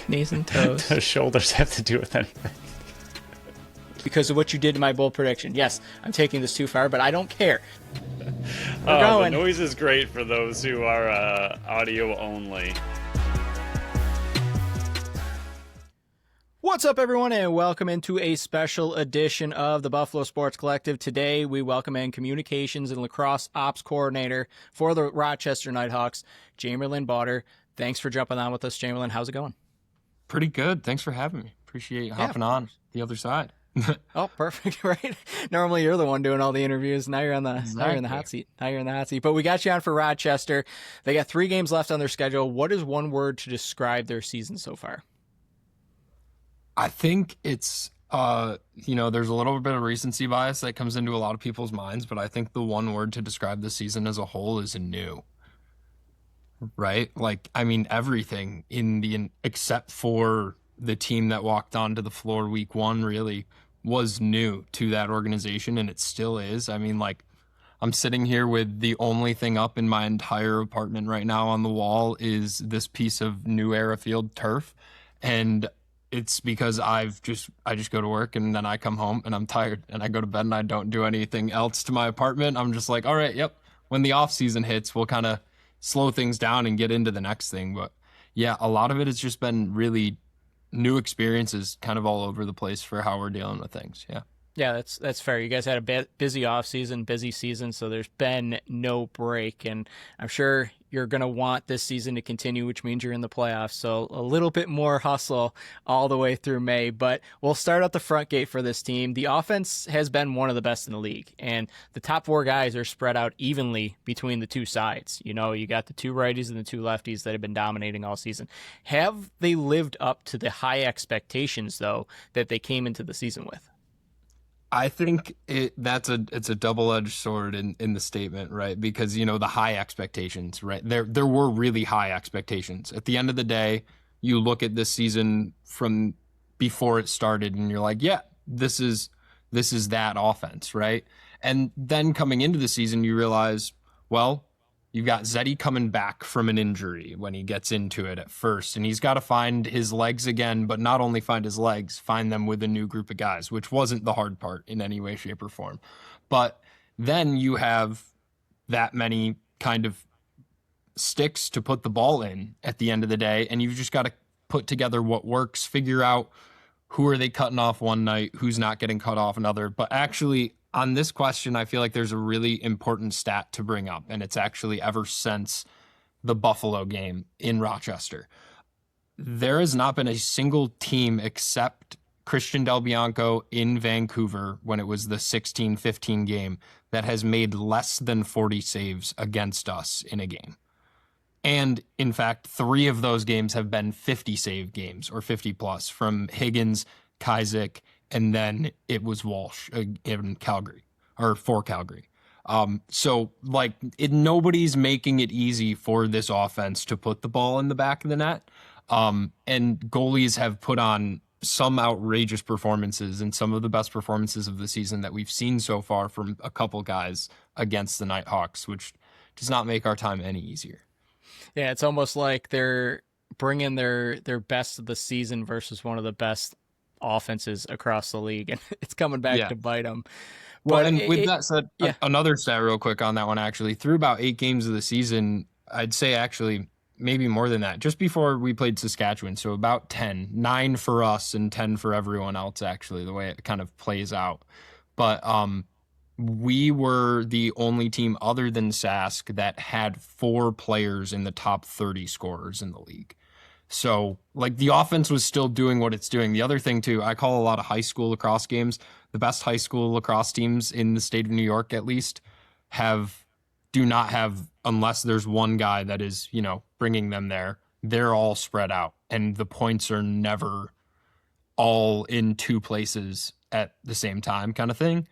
Knees and toes. The shoulders have to do with anything. Because of what you did to my bold prediction. Yes, I'm taking this too far, but I don't care. We're The going. noise is great for those who are audio only. What's up, everyone, and welcome into a special edition of the Buffalo Sports Collective. Today, we welcome in Communications and Lacrosse Ops Coordinator for the Rochester Knighthawks, Chamberlain Bauder. Thanks for jumping on with us, Chamberlain. How's it going? Pretty good. Thanks for having me. Appreciate hopping on the other side. Oh, perfect, right? Normally, you're the one doing all the interviews. Now you're on the hot seat. Now you're in the hot seat. But we got you on for Rochester. They got 3 games left on their schedule. What is one word to describe their season so far? I think it's, there's a little bit of recency bias that comes into a lot of people's minds, but I think the one word to describe the season as a whole is new, right? Like, I mean, everything except for the team that walked onto the floor week 1 really was new to that organization, and it still is. I mean, like, I'm sitting here with the only thing up in my entire apartment right now on the wall is this piece of New Era Field turf, and it's because I just go to work and then I come home and I'm tired and I go to bed and I don't do anything else to my apartment. I'm just like, all right, yep. When the off season hits, we'll kind of slow things down and get into the next thing. But yeah, a lot of it has just been really new experiences kind of all over the place for how we're dealing with things. Yeah. Yeah, that's fair. You guys had a busy off season, busy season, so there's been no break, and I'm sure you're going to want this season to continue, which means you're in the playoffs, so a little bit more hustle all the way through May. But we'll start out the front gate for this team. The offense has been one of the best in the league, and the top 4 guys are spread out evenly between the 2 sides. You know, you got the 2 righties and the 2 lefties that have been dominating all season. Have they lived up to the high expectations, though, that they came into the season with? I think it's a double-edged sword in the statement, right? Because, the high expectations, right? There were really high expectations. At the end of the day, you look at this season from before it started and you're like, yeah, this is that offense, right? And then coming into the season, you realize, well, you've got Zeddy coming back from an injury when he gets into it at first, and he's got to find his legs again, but not only find his legs, find them with a new group of guys, which wasn't the hard part in any way, shape, or form. But then you have that many kind of sticks to put the ball in at the end of the day, and you've just got to put together what works, figure out who are they cutting off one night, who's not getting cut off another. But actually, on this question, I feel like there's a really important stat to bring up, and it's actually ever since the Buffalo game in Rochester. There has not been a single team except Christian Del Bianco in Vancouver when it was the 16-15 game that has made less than 40 saves against us in a game. And in fact, 3 of those games have been 50 save games or 50 plus from Higgins, Kaizik, and then it was Walsh in Calgary or for Calgary. So like nobody's making it easy for this offense to put the ball in the back of the net. And goalies have put on some outrageous performances and some of the best performances of the season that we've seen so far from a couple guys against the Knighthawks, which does not make our time any easier. Yeah, it's almost like they're bringing their best of the season versus one of the best offenses across the league, and it's coming back to bite them. Well, and with that said, another stat real quick on that one, actually, through about 8 games of the season, I'd say actually maybe more than that, just before we played Saskatchewan, so about 10, 9 for us and 10 for everyone else, actually, the way it kind of plays out. But we were the only team other than Sask that had 4 players in the top 30 scorers in the league. So, like, the offense was still doing what it's doing. The other thing, too, I call a lot of high school lacrosse games. The best high school lacrosse teams in the state of New York, at least, do not have, unless there's one guy that is, bringing them there, they're all spread out. And the points are never all in 2 places at the same time kind of thing.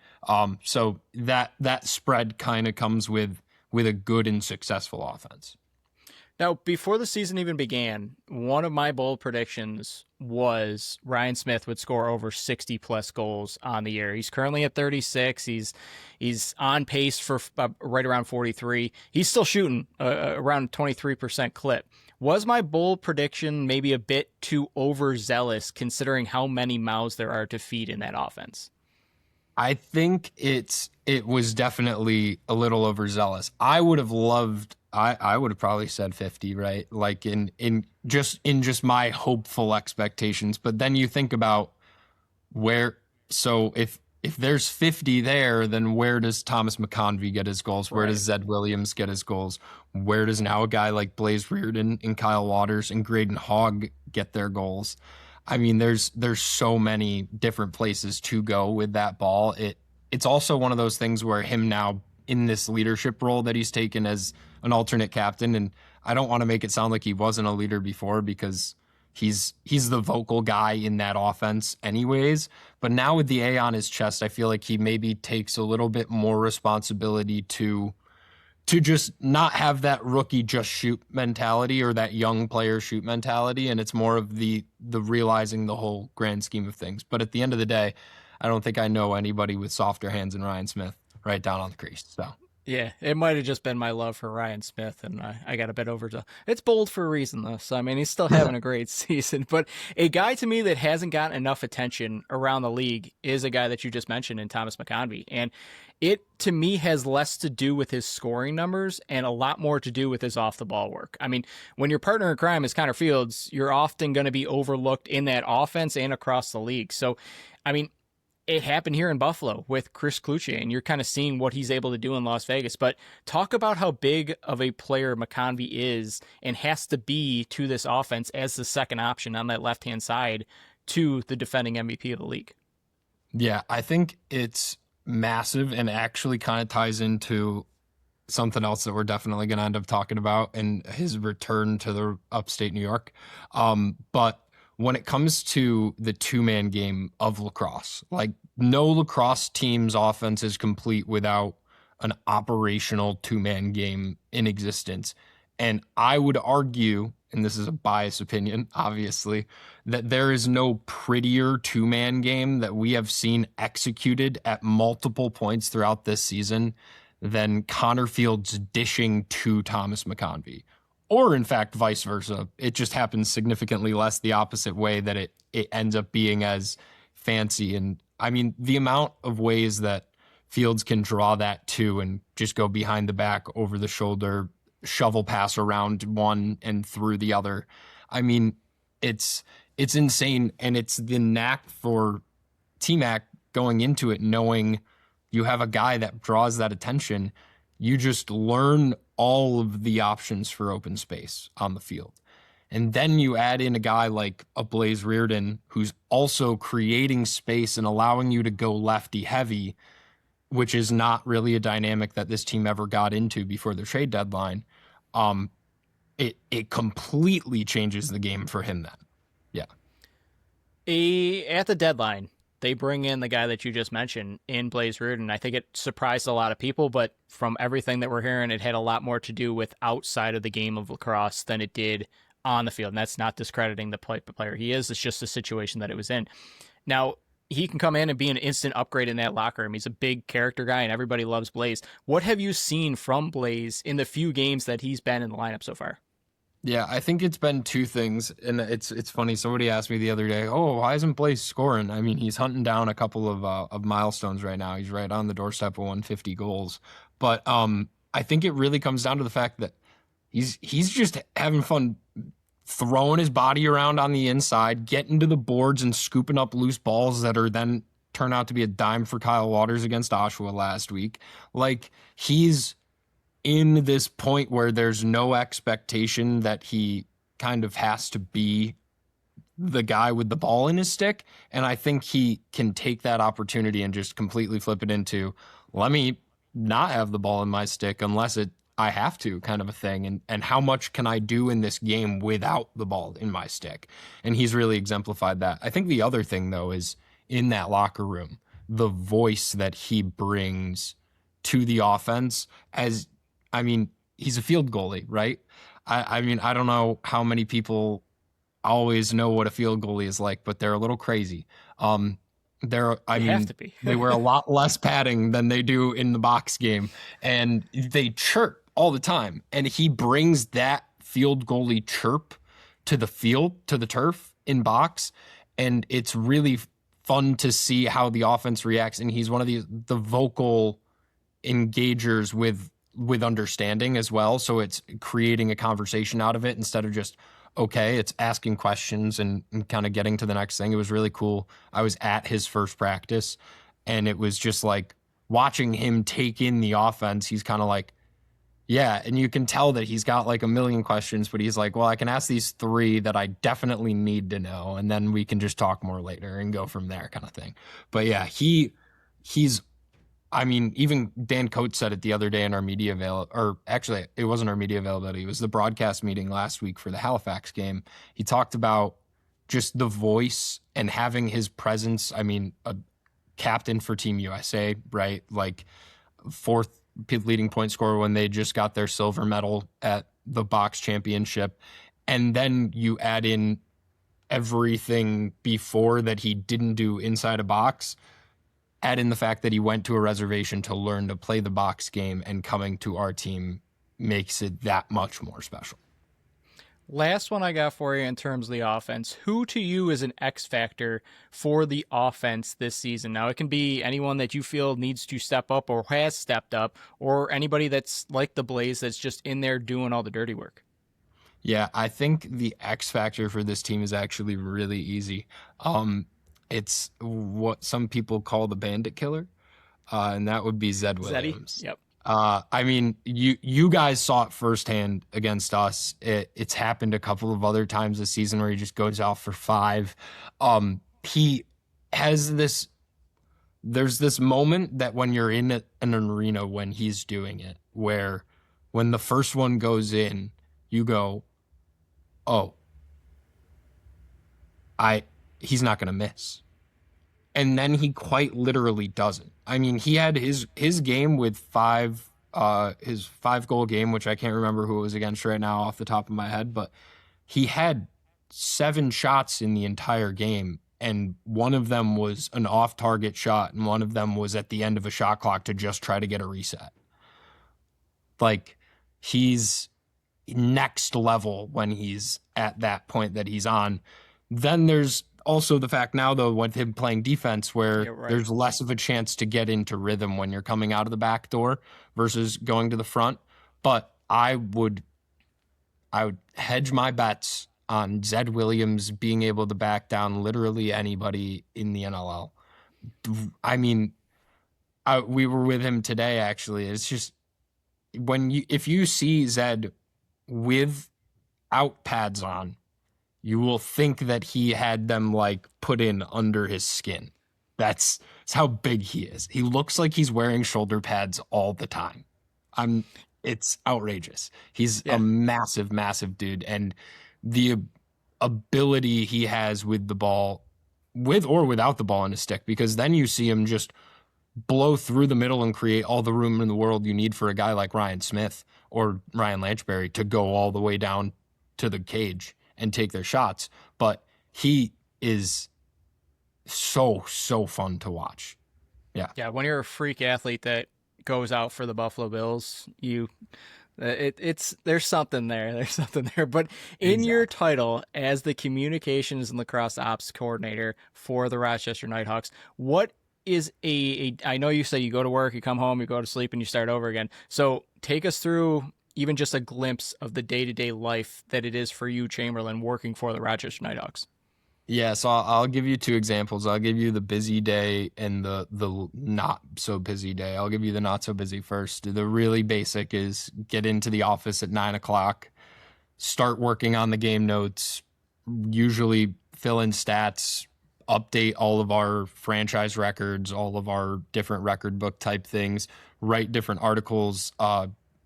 So that spread kind of comes with a good and successful offense. Now, before the season even began, one of my bold predictions was Ryan Smith would score over 60 plus goals on the year. He's currently at 36. He's on pace for right around 43. He's still shooting around 23% clip. Was my bold prediction maybe a bit too overzealous considering how many mouths there are to feed in that offense? I think it was definitely a little overzealous. I would have loved I would have probably said 50, right? Like in just my hopeful expectations. But then you think about where so if there's 50 there, then where does Thomas McConvey get his goals? Where does Right. Zed Williams get his goals? Where does now a guy like Blaze Reardon and Kyle Waters and Graydon Hogg get their goals? I mean, there's so many different places to go with that ball. It's also one of those things where him now in this leadership role that he's taken as an alternate captain, and I don't want to make it sound like he wasn't a leader before because he's the vocal guy in that offense anyways. But now with the A on his chest, I feel like he maybe takes a little bit more responsibility to just not have that rookie just shoot mentality or that young player shoot mentality, and it's more of the realizing the whole grand scheme of things. But at the end of the day, I don't think I know anybody with softer hands than Ryan Smith right down on the crease. So Yeah, it might have just been my love for Ryan Smith, and I got a bit over. It's bold for a reason, though. So I mean, he's still having a great season. But a guy to me that hasn't gotten enough attention around the league is a guy that you just mentioned in Thomas McConvey, and it to me has less to do with his scoring numbers and a lot more to do with his off the ball work. I mean, when your partner in crime is Connor Fields, you're often going to be overlooked in that offense and across the league. So, I mean, it happened here in Buffalo with Chris Cloutier, and you're kind of seeing what he's able to do in Las Vegas. But talk about how big of a player McConvey is and has to be to this offense as the second option on that left-hand side to the defending MVP of the league. yeah, I think it's massive and actually kind of ties into something else that we're definitely going to end up talking about and his return to the upstate New York. But when it comes to the two-man game of lacrosse, like no lacrosse team's offense is complete without an operational two-man game in existence. And I would argue, and this is a biased opinion, obviously, that there is no prettier two-man game that we have seen executed at multiple points throughout this season than Connor Fields dishing to Thomas McConvey. Or in fact, vice versa. It just happens significantly less the opposite way that it ends up being as fancy. And I mean, the amount of ways that Fields can draw that too and just go behind the back, over the shoulder, shovel pass around one and through the other. I mean, it's insane. And it's the knack for T-Mac going into it, knowing you have a guy that draws that attention. You just learn all of the options for open space on the field. And then you add in a guy like a Blaze Reardon, who's also creating space and allowing you to go lefty heavy, which is not really a dynamic that this team ever got into before the trade deadline. It completely changes the game for him then. Yeah. At the deadline, they bring in the guy that you just mentioned in Blaze Reardon. I think it surprised a lot of people, but from everything that we're hearing, it had a lot more to do with outside of the game of lacrosse than it did on the field. And that's not discrediting the player he is. It's just the situation that it was in. Now, he can come in and be an instant upgrade in that locker room. He's a big character guy, and everybody loves Blaze. What have you seen from Blaze in the few games that he's been in the lineup so far? Yeah, I think it's been two things, and it's funny. Somebody asked me the other day, "Oh, why isn't Blaze scoring?" I mean, he's hunting down a couple of milestones right now. He's right on the doorstep of 150 goals, but I think it really comes down to the fact that he's just having fun throwing his body around on the inside, getting to the boards and scooping up loose balls that are then turn out to be a dime for Kyle Waters against Oshawa last week. Like, he's in this point where there's no expectation that he kind of has to be the guy with the ball in his stick. And I think he can take that opportunity and just completely flip it into, let me not have the ball in my stick unless I have to, kind of a thing. And how much can I do in this game without the ball in my stick? And he's really exemplified that. I think the other thing, though, is in that locker room, the voice that he brings to the offense. As I mean, he's a field goalie, right? I mean, I don't know how many people always know what a field goalie is like, but they're a little crazy. I They have mean, to be. they wear a lot less padding than they do in the box game, and they chirp all the time. And he brings that field goalie chirp to the field, to the turf in box, and it's really fun to see how the offense reacts. And he's one of the vocal engagers with understanding as well. So it's creating a conversation out of it instead of just, okay, it's asking questions and kind of getting to the next thing. It was really cool. I was at his first practice, and it was just like watching him take in the offense. He's kind of like, yeah, and you can tell that he's got like a million questions, but he's like, well, I can ask these three that I definitely need to know, and then we can just talk more later and go from there, kind of thing. But yeah, he's I mean, even Dan Coates said it the other day in our media or actually, it wasn't our media availability. It was the broadcast meeting last week for the Halifax game. He talked about just the voice and having his presence. I mean, a captain for Team USA, right? Like fourth leading point scorer when they just got their silver medal at the box championship. And then you add in everything before that he didn't do inside a box. Add in the fact that he went to a reservation to learn to play the box game, and coming to our team makes it that much more special. Last one I got for you in terms of the offense. Who to you is an X factor for the offense this season? Now, it can be anyone that you feel needs to step up or has stepped up, or anybody that's like the Blaze that's just in there doing all the dirty work. Yeah, I think the X factor for this team is actually really easy. It's what some people call the bandit killer, and that would be Zed Williams. Yep. I mean, you guys saw it firsthand against us. It's happened a couple of other times this season where he just goes out for 5. He has this. There's this moment that when you're in an arena when he's doing it, where when the first one goes in, you go, "Oh, he's not going to miss." And then he quite literally doesn't. I mean, he had his game with his 5-goal game, which I can't remember who it was against right now off the top of my head, but he had 7 shots in the entire game, and one of them was an off-target shot, and one of them was at the end of a shot clock to just try to get a reset. Like, he's next level when he's at that point that he's on. Then there's also the fact now, though, with him playing defense, where there's less of a chance to get into rhythm when you're coming out of the back door versus going to the front. But I would hedge my bets on Zed Williams being able to back down literally anybody in the NLL. I mean, we were with him today, actually. It's just if you see Zed without pads on, you will think that he had them like put in under his skin. That's how big he is. He looks like he's wearing shoulder pads all the time. It's outrageous. He's a massive, massive dude. And the ability he has with the ball, with or without the ball in his stick, because then you see him just blow through the middle and create all the room in the world you need for a guy like Ryan Smith or Ryan Lanchbury to go all the way down to the cage and take their shots. But he is so fun to watch. Yeah. When you're a freak athlete that goes out for the Buffalo Bills, there's something there. There's something there. But in your title as the communications and lacrosse ops coordinator for the Rochester Knighthawks, what is I know you say you go to work, you come home, you go to sleep, and you start over again. So take us through even just a glimpse of the day-to-day life that it is for you, Chamberlain, working for the Rochester Knighthawks. Yeah, so I'll give you 2 examples. I'll give you the busy day and the not so busy day. I'll give you the not so busy first. The really basic is get into the office at 9:00, start working on the game notes, usually fill in stats, update all of our franchise records, all of our different record book type things, write different articles,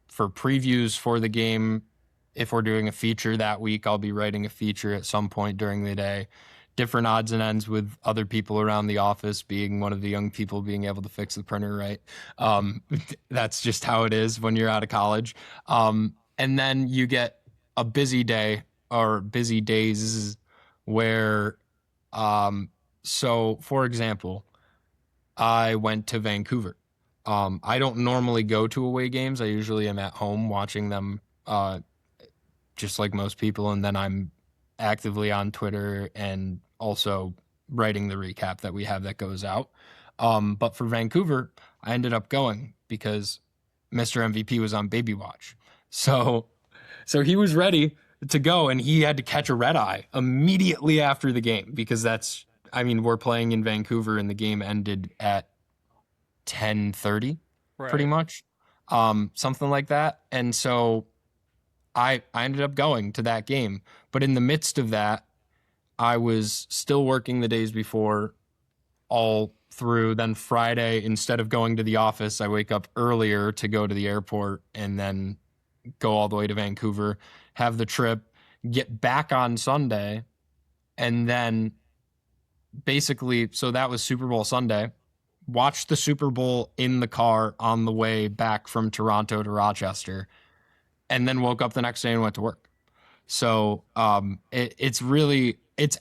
for previews for the game. If we're doing a feature that week, I'll be writing a feature at some point during the day. different odds and ends with other people around the office, being one of the young people being able to fix the printer, right? That's just how it is when you're out of college. And then you get a busy day or busy days where, so for example, I went to Vancouver. I don't normally go to away games. I usually am at home watching them, just like most people. And then I'm actively on Twitter and also writing the recap that we have that goes out. But for Vancouver, I ended up going because Mr. MVP was on baby watch. So he was ready to go, and he had to catch a red eye immediately after the game because we're playing in Vancouver and the game ended at 10:30, pretty much, something like that. And so I ended up going to that game. But in the midst of that, I was still working the days before all through. Then Friday, instead of going to the office, I wake up earlier to go to the airport and then go all the way to Vancouver, have the trip, get back on Sunday, and then basically, so that was Super Bowl Sunday, watched the Super Bowl in the car on the way back from Toronto to Rochester, and then woke up the next day and went to work. So it's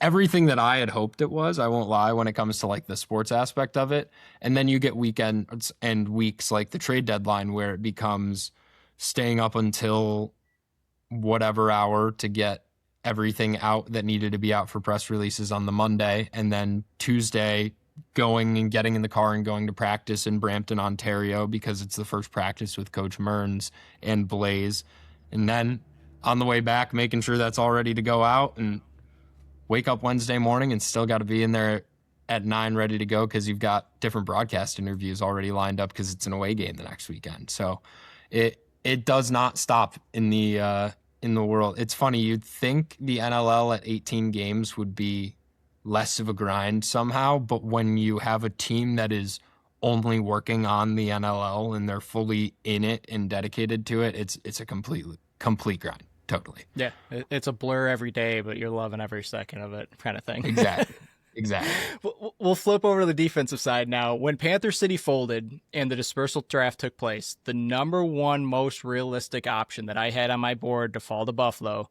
everything that I had hoped it was. I won't lie when it comes to like the sports aspect of it. And then you get weekends and weeks like the trade deadline where it becomes staying up until whatever hour to get everything out that needed to be out for press releases on the Monday. And then Tuesday going and getting in the car and going to practice in Brampton, Ontario, because it's the first practice with Coach Mearns and Blaze. And then on the way back, making sure that's all ready to go out, and wake up Wednesday morning and still got to be in there at 9 ready to go because you've got different broadcast interviews already lined up because it's an away game the next weekend. So it does not stop in the world. It's funny, you'd think the NLL at 18 games would be less of a grind somehow, but when you have a team that is only working on the NLL and they're fully in it and dedicated to it, it's a complete grind. Totally. Yeah, it's a blur every day, but you're loving every second of it, kind of thing. Exactly. We'll flip over to the defensive side now. When Panther City folded and the dispersal draft took place, the number one most realistic option that I had on my board to fall to Buffalo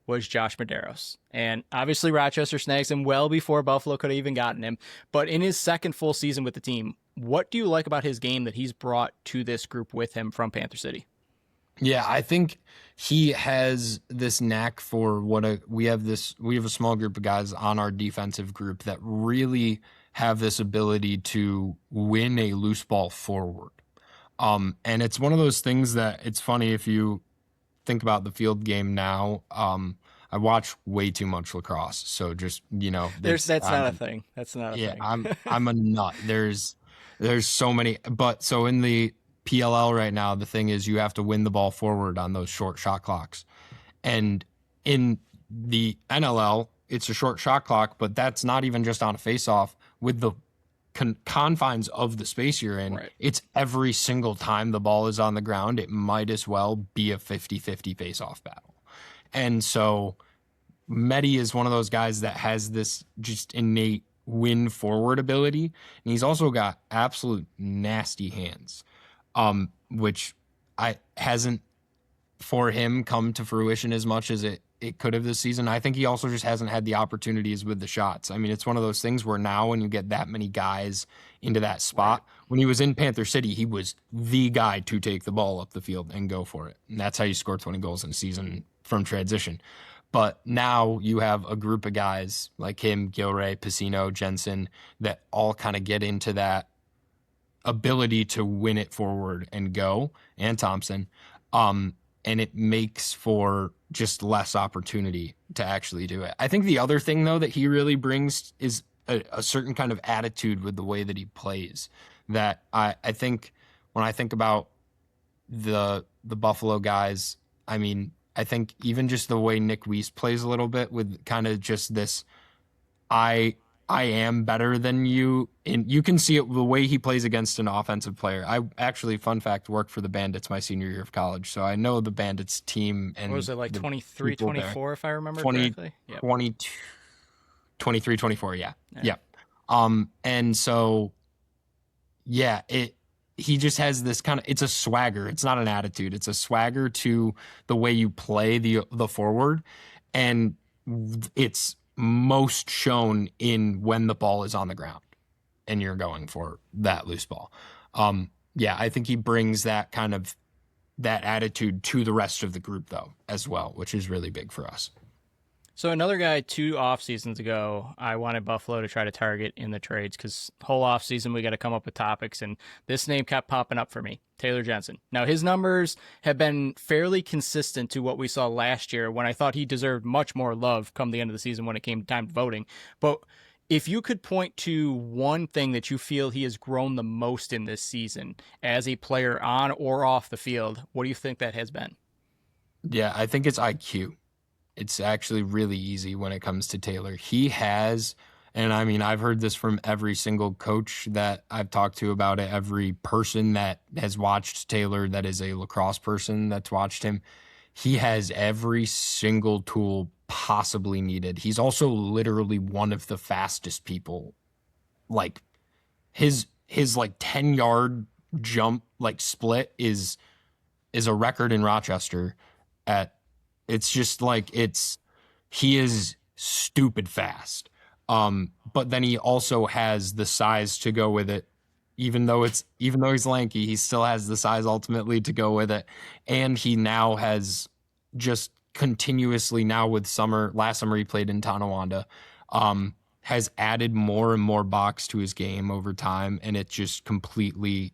was Josh Medeiros. And obviously Rochester snags him well before Buffalo could have even gotten him. But in his second full season with the team, what do you like about his game that he's brought to this group with him from Panther City? Yeah, I think he has this knack for we have a small group of guys on our defensive group that really have this ability to win a loose ball forward. And it's one of those things that it's funny if you think about the field game now. I watch way too much lacrosse, so just that's not a thing. That's not a thing. Yeah, I'm a nut. There's so many, but so in the PLL right now, the thing is you have to win the ball forward on those short shot clocks. And in the NLL, it's a short shot clock, but that's not even just on a face-off. With the confines of the space you're in, right, it's every single time the ball is on the ground, it might as well be a 50-50 face-off battle. And so Medi is one of those guys that has this just innate win forward ability. And he's also got absolute nasty hands. Which hasn't for him come to fruition as much as it could have this season. I think he also just hasn't had the opportunities with the shots. I mean, it's one of those things where now when you get that many guys into that spot, when he was in Panther City, he was the guy to take the ball up the field and go for it. And that's how you score 20 goals in a season from transition. But now you have a group of guys like him, Gilray, Piscino, Jensen, that all kind of get into that ability to win it forward and go, and Thompson, and it makes for just less opportunity to actually do it. I think the other thing though that he really brings is a certain kind of attitude with the way that he plays that I think when I think about the Buffalo guys, I mean, I think even just the way Nick Weiss plays a little bit with kind of just this I am better than you. And you can see it the way he plays against an offensive player. I actually, fun fact, worked for the Bandits my senior year of college. So I know the Bandits team. And what was it, like 23, 24, if I remember correctly? Yep. 23, 24. Yeah. Yeah. Yeah. And so, yeah, he just has this kind of, it's a swagger. It's not an attitude. It's a swagger to the way you play the forward. And it's most shown in when the ball is on the ground and you're going for that loose ball. Yeah, I think he brings that kind of that attitude to the rest of the group though as well, which is really big for us. So another guy 2 off seasons ago, I wanted Buffalo to try to target in the trades because whole off season we got to come up with topics, and this name kept popping up for me, Taylor Jensen. Now his numbers have been fairly consistent to what we saw last year when I thought he deserved much more love come the end of the season when it came time to voting. But if you could point to one thing that you feel he has grown the most in this season as a player on or off the field, what do you think that has been? Yeah, I think it's IQ. It's actually really easy when it comes to Taylor. He has, and I mean, I've heard this from every single coach that I've talked to about it, every person that has watched Taylor that is a lacrosse person that's watched him. He has every single tool possibly needed. He's also literally one of the fastest people. Like his like 10-yard jump like split is a record in Rochester at it's just like he is stupid fast. But then he also has the size to go with it. Even though he's lanky, he still has the size ultimately to go with it. And he now has just continuously now with last summer he played in Tonawanda, has added more and more box to his game over time. And it just completely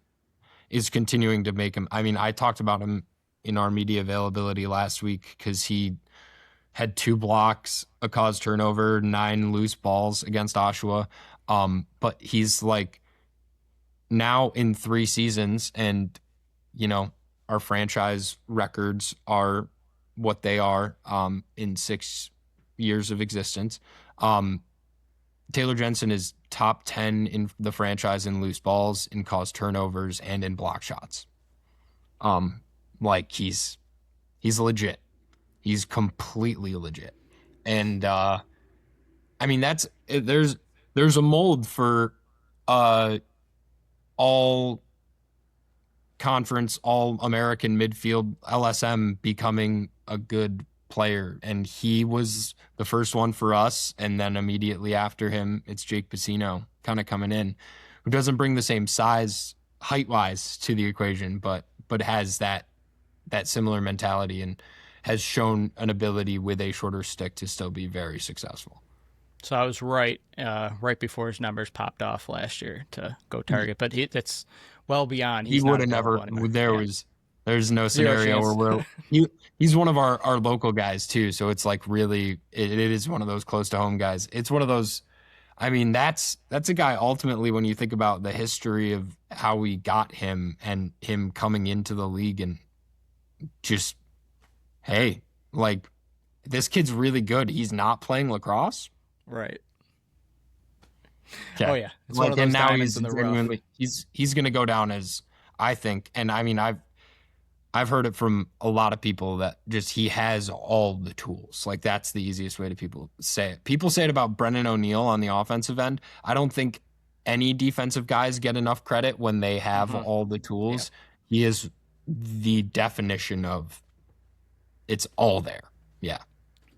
is continuing to make him. I mean, I talked about him in our media availability last week because he had 2 blocks, a caused turnover, 9 loose balls against Oshawa. But he's like now in 3 seasons, and our franchise records are what they are in 6 years of existence. Taylor Jensen is top 10 in the franchise in loose balls, in caused turnovers, and in block shots. Like he's legit. He's completely legit. And I mean there's a mold for all conference, all American midfield LSM becoming a good player, and he was the first one for us, and then immediately after him it's Jake Pacino kind of coming in, who doesn't bring the same size height wise to the equation, but has that similar mentality and has shown an ability with a shorter stick to still be very successful. So I was right before his numbers popped off last year to go target, but that's well beyond. He would have never. There's no scenario where he's one of our local guys too. So it's like really, it is one of those close to home guys. It's one of those. I mean, that's a guy ultimately when you think about the history of how we got him and him coming into the league and just, hey, like this kid's really good. He's not playing lacrosse. Right. Yeah. Oh yeah. It's like, and now he's genuinely, he's going to go down as, I think, and I mean, I've heard it from a lot of people that just he has all the tools. Like that's the easiest way to people say it. People say it about Brennan O'Neill on the offensive end. I don't think any defensive guys get enough credit when they have all the tools. Yeah. He is the definition of it's all there. Yeah.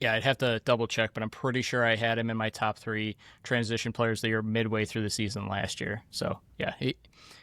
Yeah, I'd have to double check, but I'm pretty sure I had him in my top 3 transition players of the year midway through the season last year. So yeah, he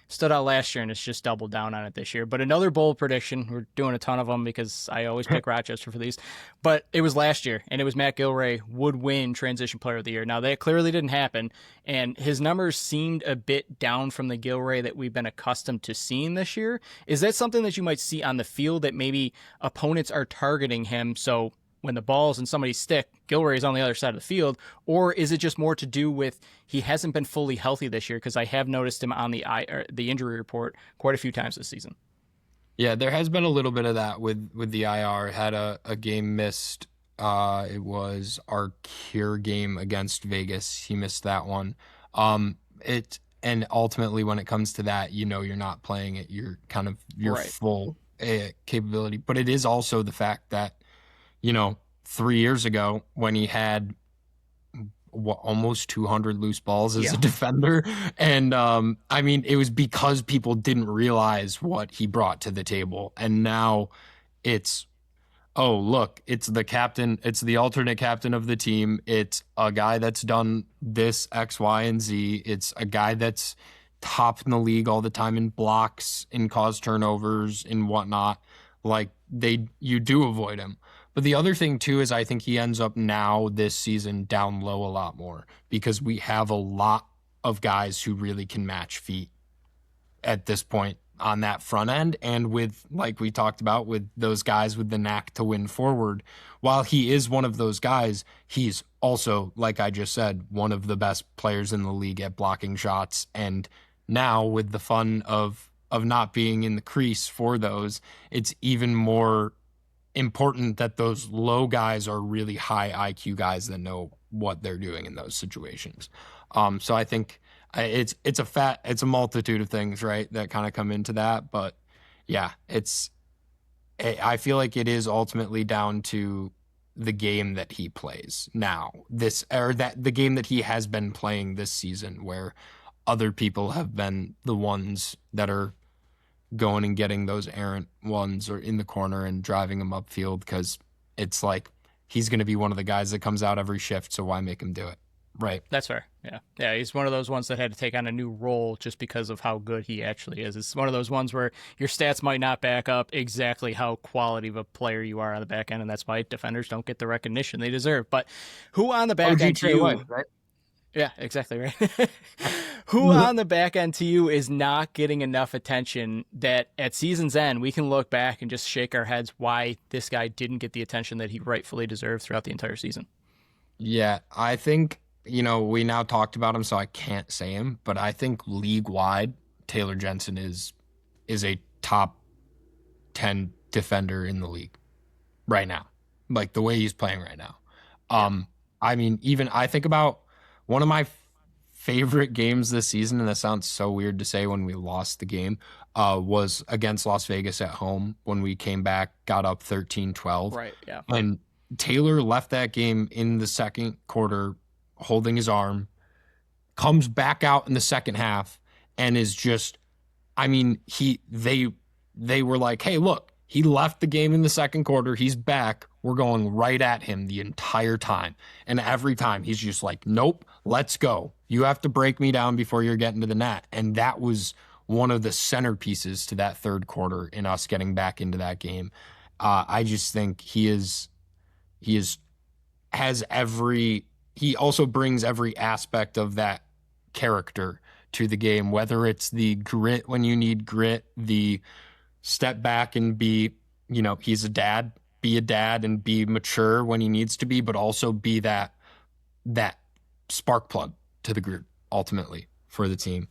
stood out last year and it's just doubled down on it this year. But another bold prediction, we're doing a ton of them because I always pick Rochester for these, but it was last year and it was Matt Gilray would win transition player of the year. Now that clearly didn't happen and his numbers seemed a bit down from the Gilray that we've been accustomed to seeing this year. Is that something that you might see on the field that maybe opponents are targeting him? So when the ball's in somebody's stick, Gilray is on the other side of the field, or is it just more to do with he hasn't been fully healthy this year? Because I have noticed him on the injury report quite a few times this season. Yeah, there has been a little bit of that with the IR. Had a game missed. It was our cure game against Vegas. He missed that one. And ultimately when it comes to that, you're not playing at your kind of your full capability. But it is also the fact that 3 years ago when he had almost 200 loose balls as Yeah. a defender. And I mean, it was because people didn't realize what he brought to the table. And now it's, oh, look, it's the captain, it's the alternate captain of the team. It's a guy that's done this X, Y, and Z. It's a guy that's top in the league all the time in blocks, in cause turnovers, and whatnot. Like you do avoid him. But the other thing too is I think he ends up now this season down low a lot more because we have a lot of guys who really can match feet at this point on that front end. And with, like we talked about, with those guys with the knack to win forward, while he is one of those guys, he's also, like I just said, one of the best players in the league at blocking shots. And now with the fun of not being in the crease for those, it's even more important that those low guys are really high IQ guys that know what they're doing in those situations. So I think it's a multitude of things, right, that kind of come into that. But yeah, I feel like it is ultimately down to the game that he plays now, the game that he has been playing this season, where other people have been the ones that are going and getting those errant ones or in the corner and driving him upfield, because it's like he's going to be one of the guys that comes out every shift, so why make him do it? Right. That's fair. Yeah, he's one of those ones that had to take on a new role just because of how good he actually is. It's one of those ones where your stats might not back up exactly how quality of a player you are on the back end, and that's why defenders don't get the recognition they deserve. But who on the back end to you? Right? Yeah, exactly right. Who on the back end to you is not getting enough attention that at season's end we can look back and just shake our heads why this guy didn't get the attention that he rightfully deserved throughout the entire season? Yeah, I think, we now talked about him, so I can't say him, but I think league-wide, Taylor Jensen is a top 10 defender in the league right now, like the way he's playing right now. I mean, even I think about one of my favorite games this season, and that sounds so weird to say when we lost the game, was against Las Vegas at home when we came back, got up 13-12. Right, yeah. And Taylor left that game in the second quarter holding his arm, comes back out in the second half, and is just, I mean, they were like, hey, look, he left the game in the second quarter. He's back. We're going right at him the entire time. And every time he's just like, nope, let's go. You have to break me down before you're getting to the net. And that was one of the centerpieces to that third quarter in us getting back into that game. I just think he also brings every aspect of that character to the game, whether it's the grit when you need grit, the step back and be, he's a dad, be a dad and be mature when he needs to be, but also be that spark plug to the group ultimately for the team.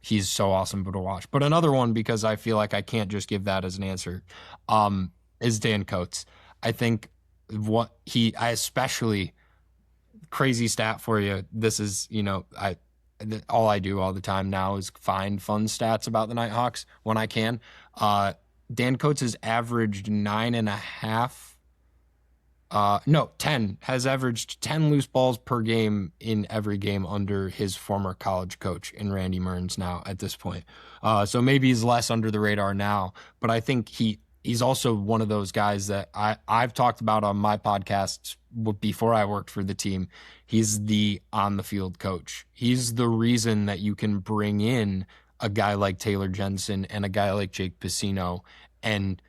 He's so awesome to watch. But another one, because I feel like I can't just give that as an answer, is Dan Coates. I think I especially, crazy stat for you. This is, all I do all the time now is find fun stats about the Knighthawks when I can. Dan Coates has averaged 10, has averaged 10 loose balls per game in every game under his former college coach in Randy Mearns now at this point. So maybe he's less under the radar now, but I think he's also one of those guys that I've talked about on my podcasts before I worked for the team. He's the on-the-field coach. He's the reason that you can bring in a guy like Taylor Jensen and a guy like Jake Piscino and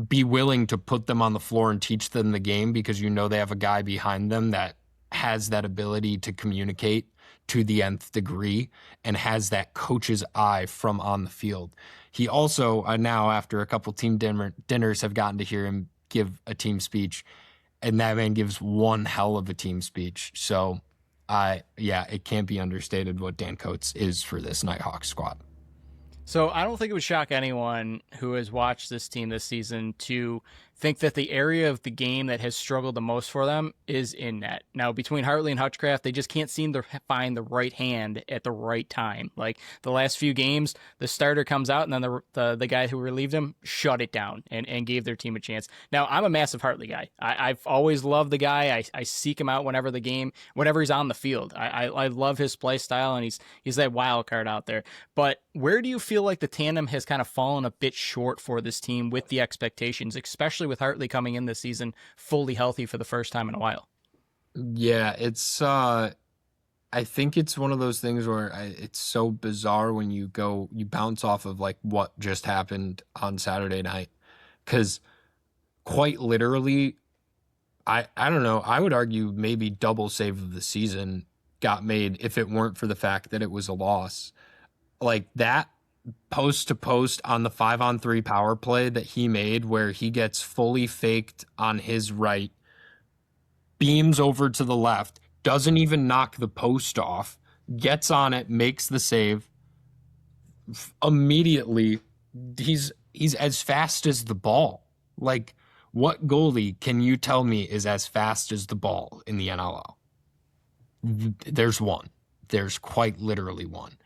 be willing to put them on the floor and teach them the game, because they have a guy behind them that has that ability to communicate to the nth degree and has that coach's eye from on the field. He also, now after a couple team dinners, have gotten to hear him give a team speech, and that man gives one hell of a team speech. So, it can't be understated what Dan Coates is for this Nighthawks squad. So I don't think it would shock anyone who has watched this team this season to think that the area of the game that has struggled the most for them is in net. Now, between Hartley and Hutchcraft, they just can't seem to find the right hand at the right time. Like the last few games, the starter comes out and then the guy who relieved him shut it down and gave their team a chance. Now, I'm a massive Hartley guy. I've always loved the guy. I seek him out whenever he's on the field. I love his play style, and he's that wild card out there. But where do you feel like the tandem has kind of fallen a bit short for this team with the expectations, especially with Hartley coming in this season fully healthy for the first time in a while? Yeah, it's I think it's one of those things where it's so bizarre when you bounce off of like what just happened on Saturday night, because quite literally, I don't know, I would argue maybe double save of the season got made if it weren't for the fact that it was a loss. Like that post to post on the 5-on-3 power play that he made, where he gets fully faked on his right, beams over to the left, doesn't even knock the post off, gets on it, makes the save. Immediately, he's as fast as the ball. Like, what goalie can you tell me is as fast as the ball in the NLL? There's one. There's quite literally one.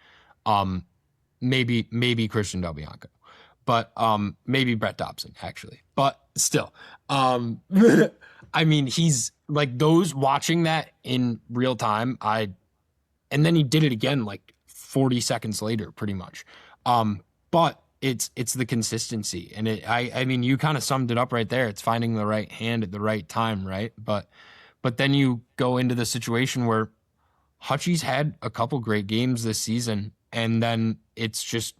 Maybe Christian Del Bianco, but maybe Brett Dobson actually. But still, I mean, he's like, those watching that in real time. And then he did it again like 40 seconds later, pretty much. But it's the consistency, and I mean, you kind of summed it up right there. It's finding the right hand at the right time, right? But then you go into the situation where Hutchie's had a couple great games this season, and then it's just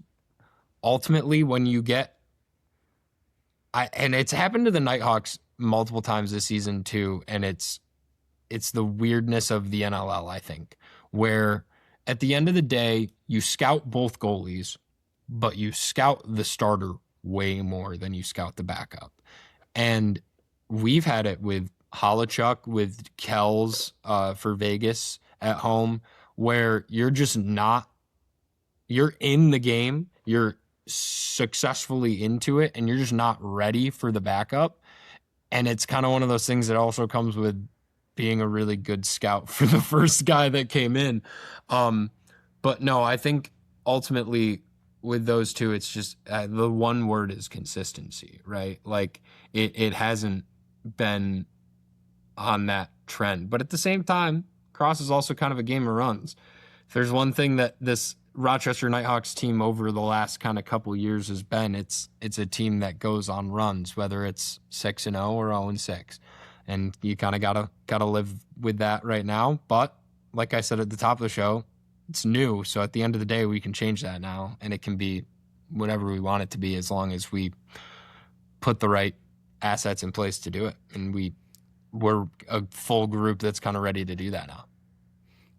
ultimately when you get, and it's happened to the Knighthawks multiple times this season too, and it's the weirdness of the NLL, I think, where at the end of the day, you scout both goalies, but you scout the starter way more than you scout the backup. And we've had it with Holochuk, with Kells for Vegas at home, where you're in the game, you're successfully into it, and you're just not ready for the backup. And it's kind of one of those things that also comes with being a really good scout for the first guy that came in. But no, I think ultimately with those two, it's just the one word is consistency, right? Like it hasn't been on that trend. But at the same time, Cross is also kind of a game of runs. If there's one thing that this Rochester Knighthawks team over the last kind of couple years has been, it's a team that goes on runs, whether it's 6-0 or 0-6. And you kind of gotta live with that right now. But like I said at the top of the show, it's new. So at the end of the day, we can change that now, and it can be whatever we want it to be, as long as we put the right assets in place to do it. And we're a full group that's kind of ready to do that now.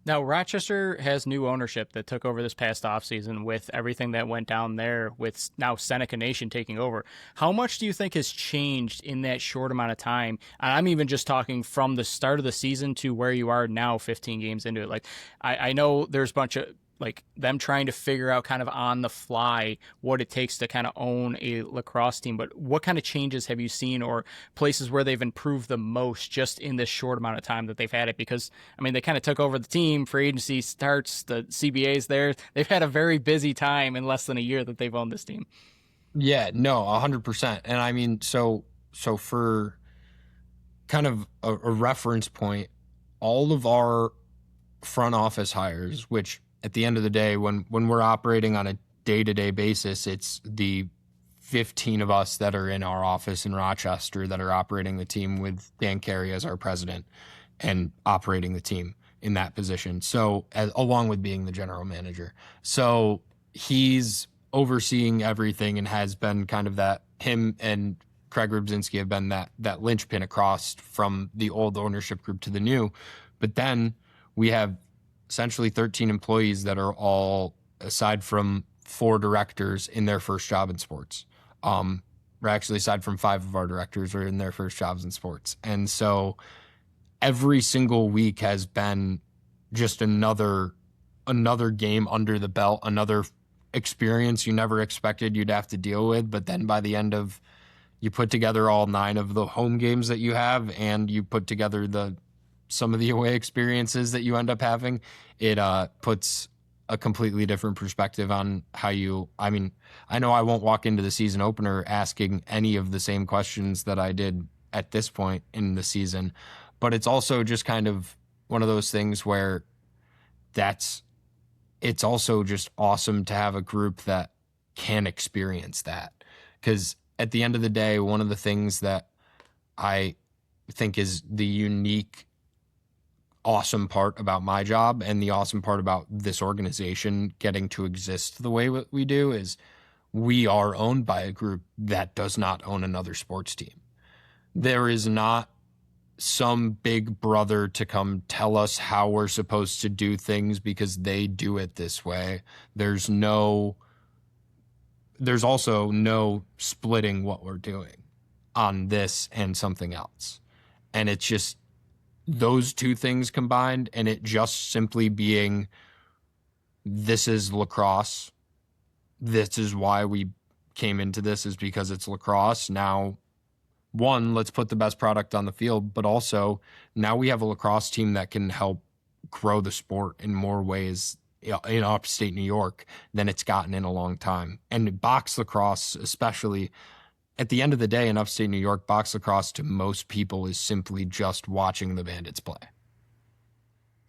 Now, Rochester has new ownership that took over this past offseason with everything that went down there, with now Seneca Nation taking over. How much do you think has changed in that short amount of time? And I'm even just talking from the start of the season to where you are now, 15 games into it. Like, I know there's a bunch of, like, them trying to figure out kind of on the fly what it takes to kind of own a lacrosse team. But what kind of changes have you seen, or places where they've improved the most just in this short amount of time that they've had it? Because, I mean, they kind of took over the team, free agency starts, the CBA's there. They've had a very busy time in less than a year that they've owned this team. Yeah, no, 100%. And I mean, so for kind of a reference point, all of our front office hires, which at the end of the day, when we're operating on a day-to-day basis, it's the 15 of us that are in our office in Rochester that are operating the team, with Dan Carey as our president and operating the team in that position. So along with being the general manager. So he's overseeing everything and has been kind of that, him and Craig Rybczynski have been that linchpin across from the old ownership group to the new. But then we have essentially 13 employees that are all, aside from 4 directors, in their first job in sports. We're actually, aside from 5 of our directors, are in their first jobs in sports. And so every single week has been just another game under the belt, another experience you never expected you'd have to deal with. But then by the end of you put together all 9 of the home games that you have, and you put together some of the away experiences that you end up having, it puts a completely different perspective on how I mean, I know I won't walk into the season opener asking any of the same questions that I did at this point in the season, but it's also just kind of one of those things where it's also just awesome to have a group that can experience that. Because at the end of the day, one of the things that I think is the unique, awesome part about my job and the awesome part about this organization getting to exist the way we do is we are owned by a group that does not own another sports team. There is not some big brother to come tell us how we're supposed to do things because they do it this way. There's also no splitting what we're doing on this and something else. And it's just those two things combined, and it just simply being, this is lacrosse. This is why we came into this, is because it's lacrosse. Now, one, let's put the best product on the field, but also now we have a lacrosse team that can help grow the sport in more ways in upstate New York than it's gotten in a long time. And box lacrosse, especially, at the end of the day in upstate New York, box lacrosse to most people is simply just watching the Bandits play.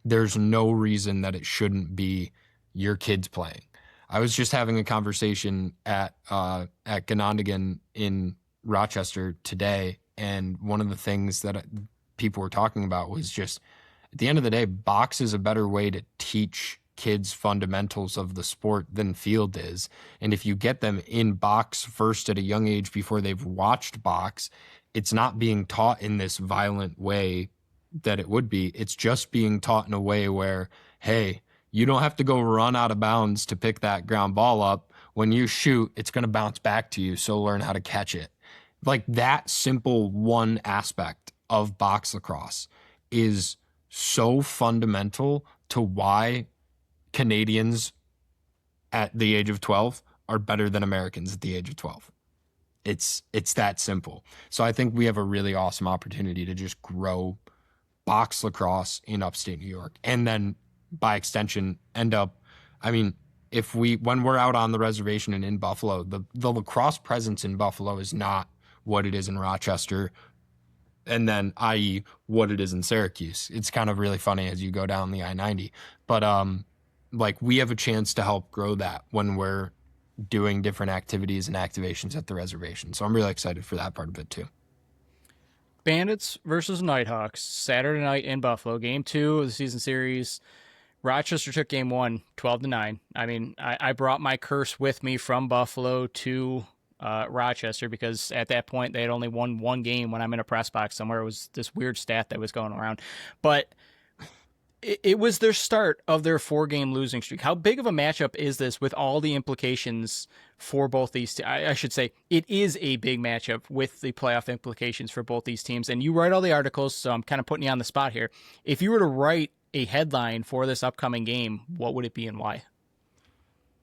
There's no reason that it shouldn't be your kids playing. I was just having a conversation at Ganondigan in Rochester today, and one of the things that people were talking about was just, at the end of the day, box is a better way to teach kids fundamentals of the sport than field is. And if you get them in box first at a young age before they've watched box, it's not being taught in this violent way that it would be. It's just being taught in a way where, hey, you don't have to go run out of bounds to pick that ground ball up. When you shoot, it's going to bounce back to you, so learn how to catch it. Like, that simple one aspect of box lacrosse is so fundamental to why Canadians at the age of 12 are better than Americans at the age of 12. It's that simple. So I think we have a really awesome opportunity to just grow box lacrosse in upstate New York, and then by extension end up, I mean, when we're out on the reservation and in Buffalo, the lacrosse presence in Buffalo is not what it is in Rochester, and then i.e. what it is in Syracuse. It's kind of really funny as you go down the I-90, but like, we have a chance to help grow that when we're doing different activities and activations at the reservation. So I'm really excited for that part of it too. Bandits versus Knighthawks, Saturday night in Buffalo. Game 2 of the season series. Rochester took game 1, 12-9. I mean, I brought my curse with me from Buffalo to Rochester, because at that point they had only won one game when I'm in a press box somewhere. It was this weird stat that was going around. But it was their start of their 4-game losing streak. How big of a matchup is this with all the implications for both these I should say it is a big matchup with the playoff implications for both these teams. And you write all the articles, so I'm kind of putting you on the spot here. If you were to write a headline for this upcoming game, what would it be and why?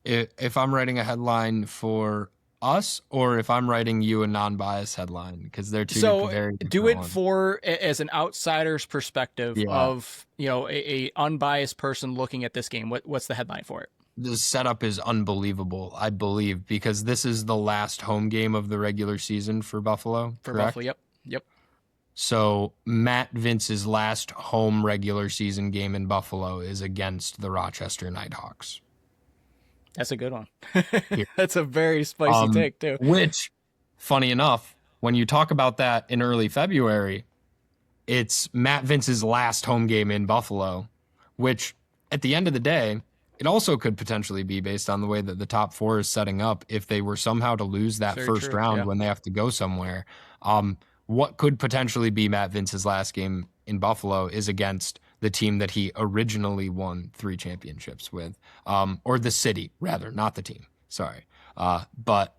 If I'm writing a headline for us, or if I'm writing you a non-biased headline, because they're two very different do it ones. for as an outsider's perspective, Yeah. of, you know, a unbiased person looking at this game. What's the headline for it? The setup is unbelievable, I believe, because this is the last home game of the regular season for Buffalo. For correct? Buffalo, yep. So Matt Vince's last home regular season game in Buffalo is against the Rochester Knighthawks. That's a good one. That's a very spicy take too. Which, funny enough, when you talk about that in early February, it's Matt Vince's last home game in Buffalo, which at the end of the day, it also could potentially be, based on the way that the top 4 is setting up, if they were somehow to lose that Very first true, round yeah. when they have to go somewhere. What could potentially be Matt Vince's last game in Buffalo is against the team that he originally won 3 championships with, or the city, rather, not the team. Sorry. But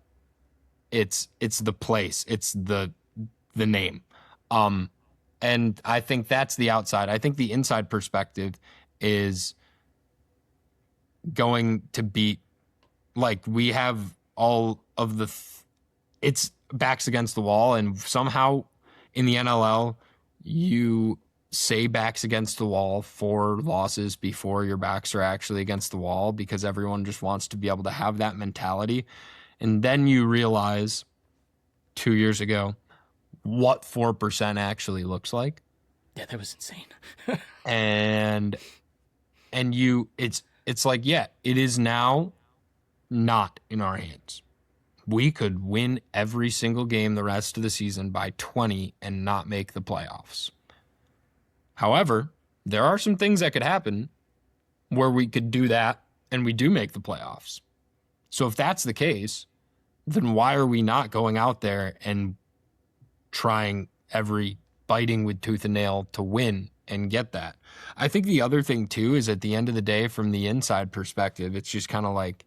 it's the place, it's the name. And I think that's the outside. I think the inside perspective is going to beat, like, we have all of the, it's backs against the wall, and somehow in the NLL, you say backs against the wall 4 losses before your backs are actually against the wall because everyone just wants to be able to have that mentality. And then you realize 2 years ago what 4% actually looks like. Yeah, that was insane. and you it's like, yeah, it is now not in our hands. We could win every single game the rest of the season by 20 and not make the playoffs. However, there are some things that could happen where we could do that and we do make the playoffs. So if that's the case, then why are we not going out there and trying biting with tooth and nail to win and get that? I think the other thing too is at the end of the day, from the inside perspective, it's just kind of like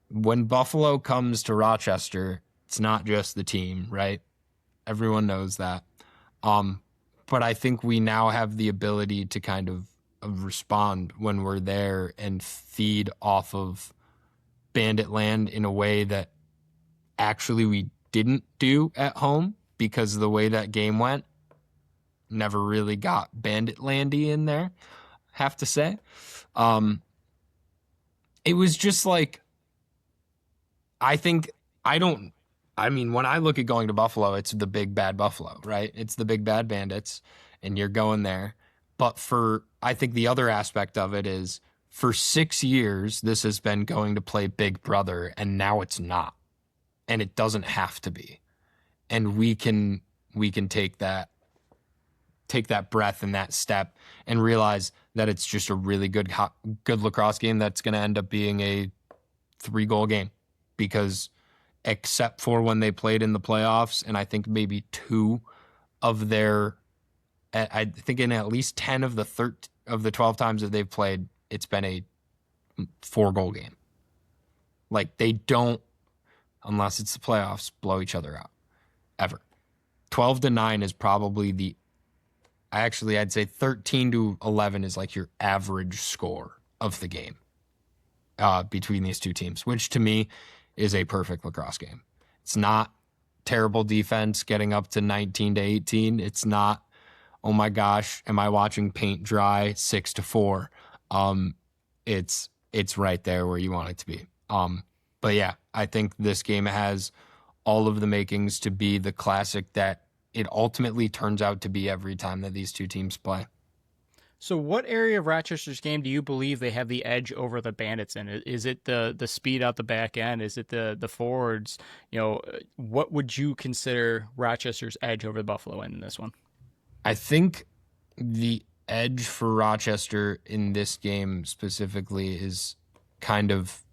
when Buffalo comes to Rochester, it's not just the team, right? Everyone knows that. But I think we now have the ability to kind of respond when we're there and feed off of Bandit land in a way that actually we didn't do at home because of the way that game went. Never really got Bandit landy in there, have to say. It was just like, when I look at going to Buffalo, it's the big bad Buffalo, right? It's the big bad Bandits, and you're going there. But I think the other aspect of it is for 6 years, this has been going to play Big Brother, and now it's not. And it doesn't have to be. And we can take that breath and that step and realize that it's just a really good lacrosse game that's going to end up being a 3-goal game. Because except for when they played in the playoffs, and I think maybe 2 of their, I think in at least 10 of the 12 times that they've played, it's been a 4-goal game. Like, they don't, unless it's the playoffs, blow each other out ever. 12-9 is probably I'd say 13-11 is like your average score of the game between these two teams, which to me is a perfect lacrosse game. It's not terrible defense getting up to 19-18. It's not, oh my gosh, am I watching paint dry 6-4? It's right there where you want it to be. But yeah, I think this game has all of the makings to be the classic that it ultimately turns out to be every time that these two teams play. So what area of Rochester's game do you believe they have the edge over the Bandits in? Is it the speed out the back end? Is it the forwards? What would you consider Rochester's edge over the Buffalo in this one? I think the edge for Rochester in this game specifically is kind of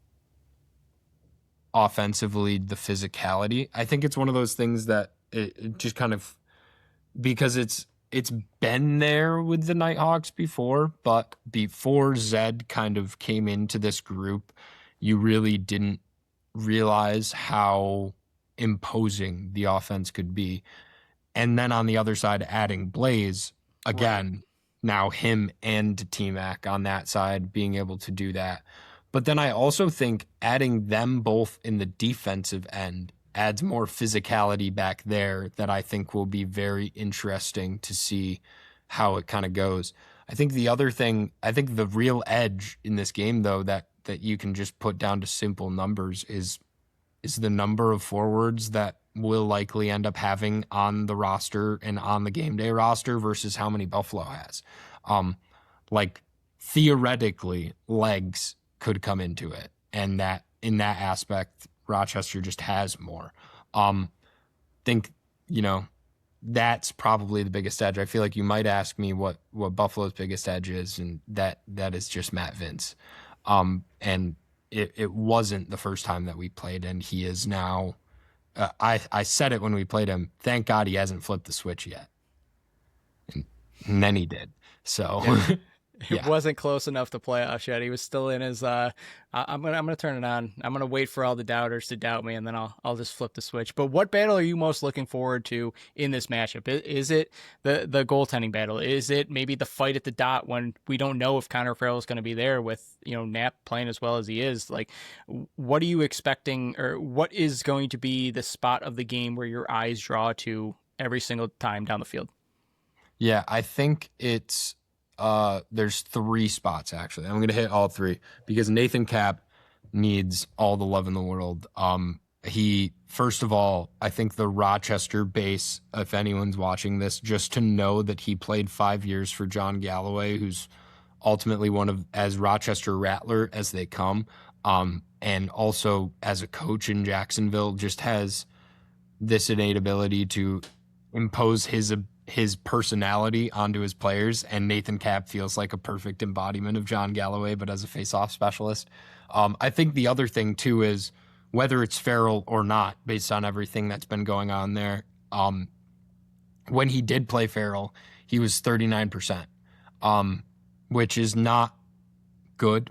offensively the physicality. I think it's one of those things that it just kind of, because it's been there with the Knighthawks before, but before Zed kind of came into this group, you really didn't realize how imposing the offense could be. And then on the other side, adding Blaze, again, right. Now him and T-Mac on that side being able to do that. But then I also think adding them both in the defensive end adds more physicality back there that I think will be very interesting to see how it kind of goes. I think the real edge in this game, though, that you can just put down to simple numbers is the number of forwards that we'll likely end up having on the roster and on the game day roster versus how many Buffalo has. Like, theoretically, legs could come into it, and that in that aspect, Rochester just has more. Think, that's probably the biggest edge. I feel like you might ask me what Buffalo's biggest edge is, and that is just Matt Vince. And it wasn't the first time that we played, and he is now. I said it when we played him. Thank God he hasn't flipped the switch yet, and then he did. So. It Yeah. wasn't close enough to playoffs yet. He was still in his. I'm gonna turn it on. I'm gonna wait for all the doubters to doubt me, and then I'll just flip the switch. But what battle are you most looking forward to in this matchup? Is it the goaltending battle? Is it maybe the fight at the dot when we don't know if Connor Farrell is going to be there with Knapp playing as well as he is? Like, what are you expecting, or what is going to be the spot of the game where your eyes draw to every single time down the field? Yeah, I think it's there's three spots actually. I'm gonna hit all three because Nathan Cap needs all the love in the world. He first of all, I think the Rochester base, if anyone's watching this, just to know that he played 5 years for John Galloway, who's ultimately one of as Rochester Rattler as they come. And also as a coach in Jacksonville, just has this innate ability to impose his personality onto his players, and Nathan Cap feels like a perfect embodiment of John Galloway, but as a face-off specialist. I think the other thing too is whether it's Farrell or not, based on everything that's been going on there. When he did play Farrell, he was 39%, which is not good.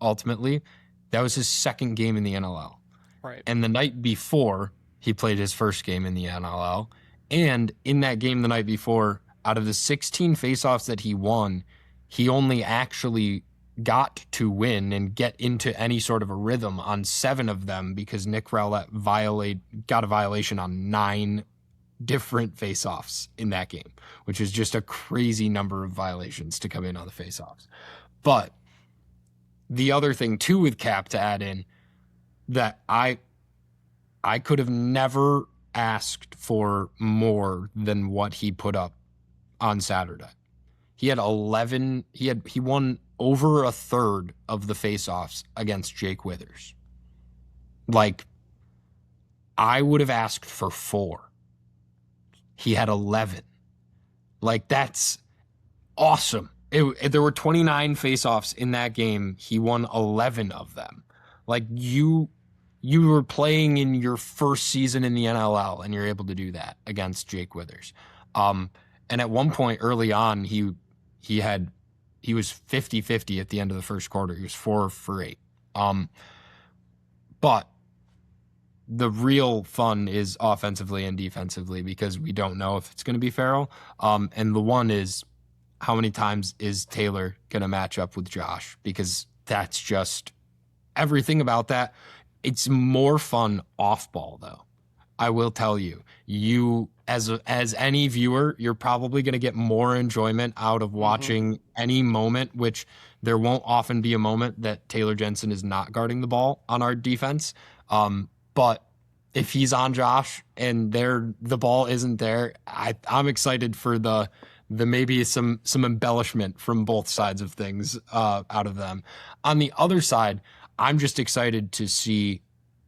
Ultimately, that was his second game in the NLL, Right. and the night before he played his first game in the NLL. And in that game the night before, out of the 16 faceoffs that he won, he only actually got to win and get into any sort of a rhythm on 7 of them because Nick Rowlett got a violation on 9 different faceoffs in that game, which is just a crazy number of violations to come in on the faceoffs. But the other thing too with Cap to add in that I could have never asked for more than what he put up on Saturday. He had 11. He won over a third of the faceoffs against Jake Withers. Like, I would have asked for 4. He had 11. Like, that's awesome. There were 29 faceoffs in that game. He won 11 of them. Like, you were playing in your first season in the NLL and you're able to do that against Jake Withers. And at one point early on, he was 50-50 at the end of the first quarter. He was 4 for 8. But the real fun is offensively and defensively because we don't know if it's going to be Farrell. And the one is, how many times is Taylor going to match up with Josh? Because that's just everything about that. It's more fun off ball, though. I will tell you, as any viewer, you're probably going to get more enjoyment out of watching any moment, which there won't often be a moment that Taylor Jensen is not guarding the ball on our defense. But if he's on Josh and the ball isn't there, I'm excited for the maybe some embellishment from both sides of things out of them. On the other side, I'm just excited to see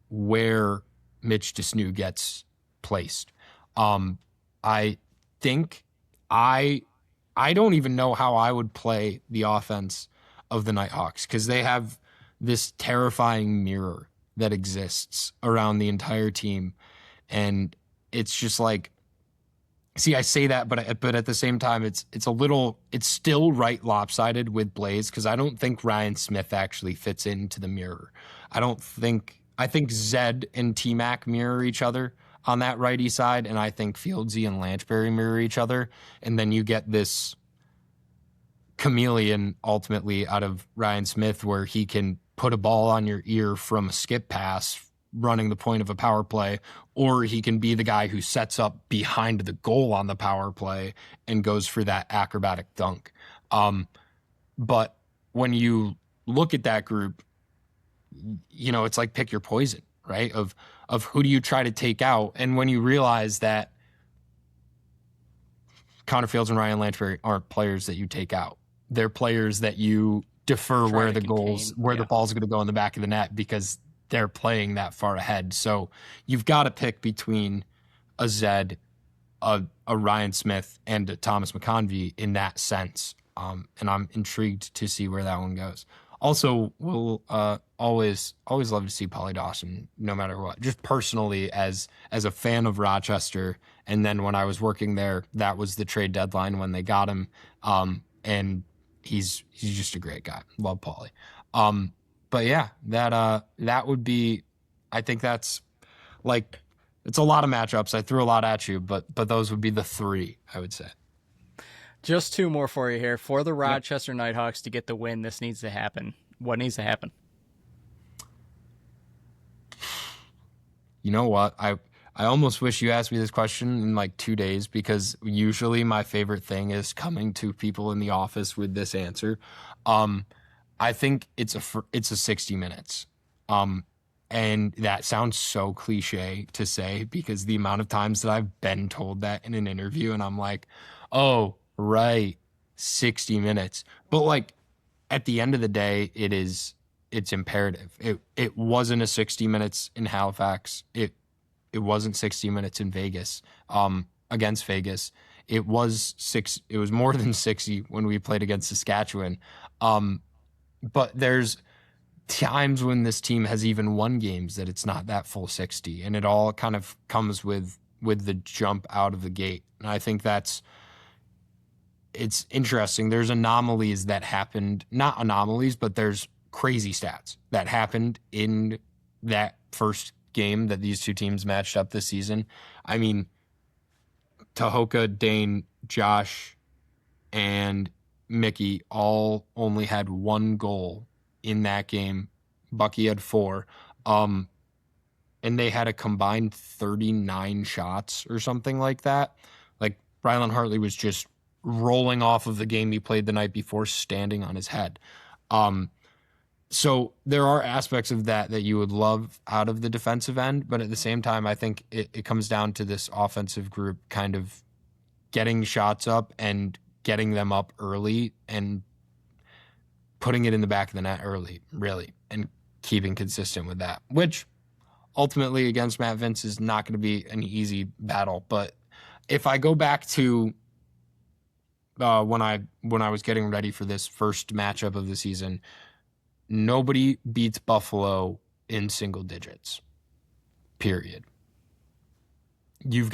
where Mitch Desnew gets placed. I think I don't even know how I would play the offense of the Knighthawks because they have this terrifying mirror that exists around the entire team. And it's just like, see, I say that, but at the same time, it's still right lopsided with Blaze because I don't think Ryan Smith actually fits into the mirror. I think Zed and T-Mac mirror each other on that righty side, and I think Fieldsy and Lanchbury mirror each other. And then you get this chameleon ultimately out of Ryan Smith where he can put a ball on your ear from a skip pass running the point of a power play, or he can be the guy who sets up behind the goal on the power play and goes for that acrobatic dunk. But when you look at that group, it's like pick your poison, right? Of who do you try to take out? And when you realize that Connor Fields and Ryan Lanchbury aren't players that you take out, they're players that you defer where the ball's going to go in the back of the net because they're playing that far ahead. So you've got to pick between a Zed, a Ryan Smith, and a Thomas McConvey in that sense. And I'm intrigued to see where that one goes. Also, we'll always love to see Pauly Dawson, no matter what. Just personally, as a fan of Rochester, and then when I was working there, that was the trade deadline when they got him. And he's just a great guy. Love Paulie. But yeah, that would be. I think that's like it's a lot of matchups. I threw a lot at you, but those would be the three I would say. Just two more for you here. For the Yep. Rochester Knighthawks to get the win, this needs to happen. What needs to happen? You know what? I almost wish you asked me this question in like 2 days because usually my favorite thing is coming to people in the office with this answer. I think it's a 60 minutes. And that sounds so cliche to say because the amount of times that I've been told that in an interview and I'm like, "Oh, right, 60 minutes." But like at the end of the day, it's imperative. It wasn't a 60 minutes in Halifax. It wasn't 60 minutes in Vegas, against Vegas. It was more than 60 when we played against Saskatchewan. But there's times when this team has even won games that it's not that full 60, and it all kind of comes with the jump out of the gate. And I think it's interesting. There's anomalies that happened, not anomalies, but there's crazy stats that happened in that first game that these two teams matched up this season. I mean, Tahoka, Dane, Josh, and Mickey all only had one goal in that game. Bucky had 4. And they had a combined 39 shots or something like that. Like, Rylan Hartley was just rolling off of the game he played the night before, standing on his head. So there are aspects of that you would love out of the defensive end, but at the same time, I think it comes down to this offensive group kind of getting shots up and getting them up early and putting it in the back of the net early, really, and keeping consistent with that, which ultimately against Matt Vince is not going to be an easy battle. But if I go back to when I was getting ready for this first matchup of the season, nobody beats Buffalo in single digits, period. It's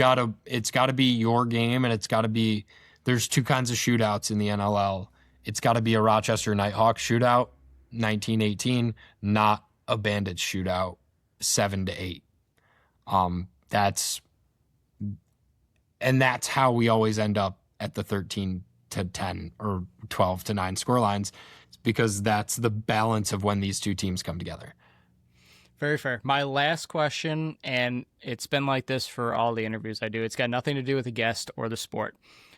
got to be your game, and there's two kinds of shootouts in the NLL. It's got to be a Rochester Knighthawks shootout, 1918, not a Bandits shootout, 7-8. That's how we always end up at the 13-10 or 12-9 score lines, because that's the balance of when these two teams come together. Very fair. My last question, and it's been like this for all the interviews I do. It's got nothing to do with the guest or the sport.